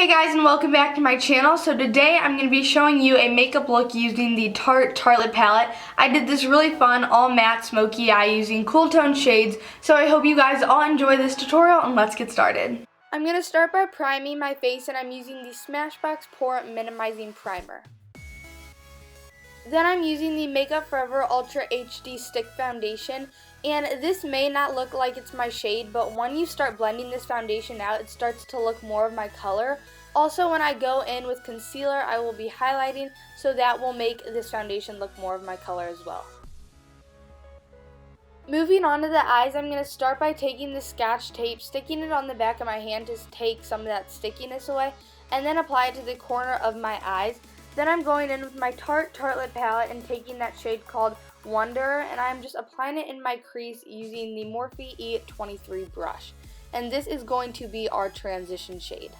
Hey guys, and welcome back to my channel. So today I'm going to be showing you a makeup look using the Tarte Tartelette palette. I did this really fun all matte smoky eye using cool tone shades. So I hope you guys all enjoy this tutorial and let's get started. I'm going to start by priming my face and I'm using the Smashbox Pore Minimizing Primer. Then I'm using the Makeup Forever Ultra HD Stick Foundation, and this may not look like it's my shade, but when you start blending this foundation out, it starts to look more of my color. Also, when I go in with concealer, I will be highlighting, so that will make this foundation look more of my color as well. Moving on to the eyes, I'm going to start by taking the Scotch tape, sticking it on the back of my hand to take some of that stickiness away, and then apply it to the corner of my eyes. Then I'm going in with my Tarte Tartelette palette and taking that shade called Wonder, and I'm just applying it in my crease using the Morphe E23 brush. And this is going to be our transition shade.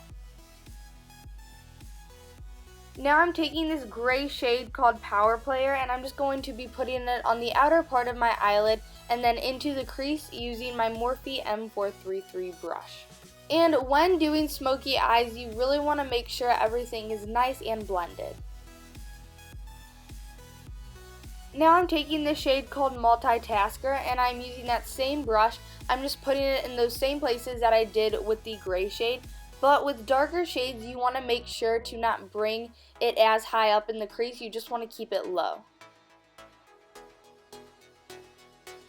Now I'm taking this gray shade called Power Player, and I'm just going to be putting it on the outer part of my eyelid and then into the crease using my Morphe M433 brush. And when doing smoky eyes, you really want to make sure everything is nice and blended. Now I'm taking the shade called Multitasker, and I'm using that same brush. I'm just putting it in those same places that I did with the gray shade. But with darker shades, you want to make sure to not bring it as high up in the crease. You just want to keep it low.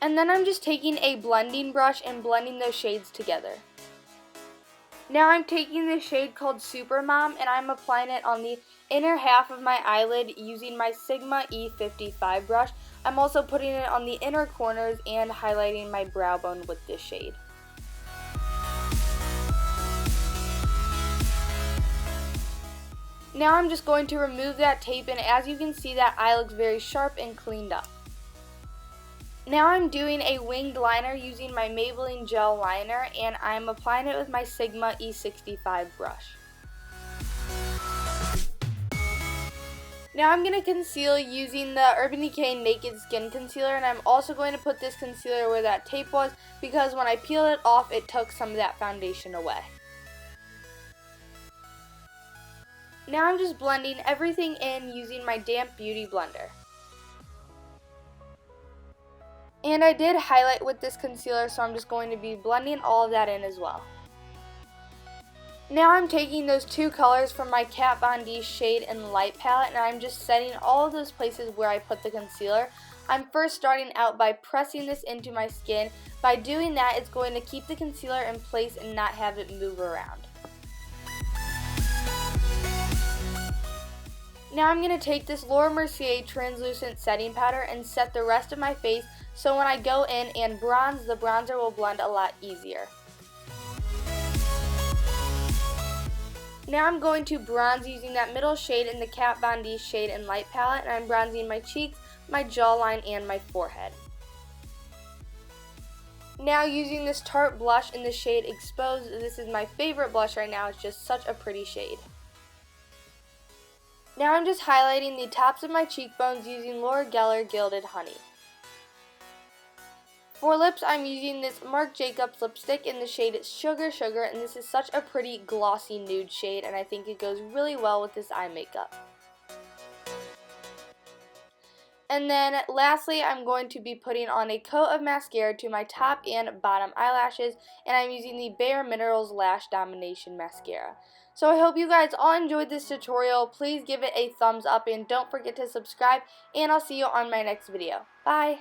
And then I'm just taking a blending brush and blending those shades together. Now I'm taking this shade called Super Mom, and I'm applying it on the inner half of my eyelid using my Sigma E55 brush. I'm also putting it on the inner corners and highlighting my brow bone with this shade. Now I'm just going to remove that tape, and as you can see, that eye looks very sharp and cleaned up. Now I'm doing a winged liner using my Maybelline gel liner, and I'm applying it with my Sigma E65 brush. Now I'm going to conceal using the Urban Decay Naked Skin Concealer, and I'm also going to put this concealer where that tape was because when I peeled it off, it took some of that foundation away. Now I'm just blending everything in using my damp beauty blender. And I did highlight with this concealer, so I'm just going to be blending all of that in as well. Now I'm taking those two colors from my Kat Von D Shade and Light palette, and I'm just setting all of those places where I put the concealer. I'm first starting out by pressing this into my skin. By doing that, it's going to keep the concealer in place and not have it move around. Now I'm going to take this Laura Mercier translucent setting powder and set the rest of my face, so when I go in and bronze, the bronzer will blend a lot easier. Now I'm going to bronze using that middle shade in the Kat Von D Shade and Light palette, and I'm bronzing my cheeks, my jawline, and my forehead. Now using this Tarte blush in the shade Exposed, this is my favorite blush right now, it's just such a pretty shade. Now I'm just highlighting the tops of my cheekbones using Laura Geller Gilded Honey. For lips, I'm using this Marc lipstick in the shade Sugar Sugar, and this is such a pretty glossy nude shade, and I think it goes really well with this eye makeup. And then lastly, I'm going to be putting on a coat of mascara to my top and bottom eyelashes, and I'm using the Bare Minerals Lash Domination Mascara. So I hope you guys all enjoyed this tutorial. Please give it a thumbs up and don't forget to subscribe, and I'll see you on my next video. Bye!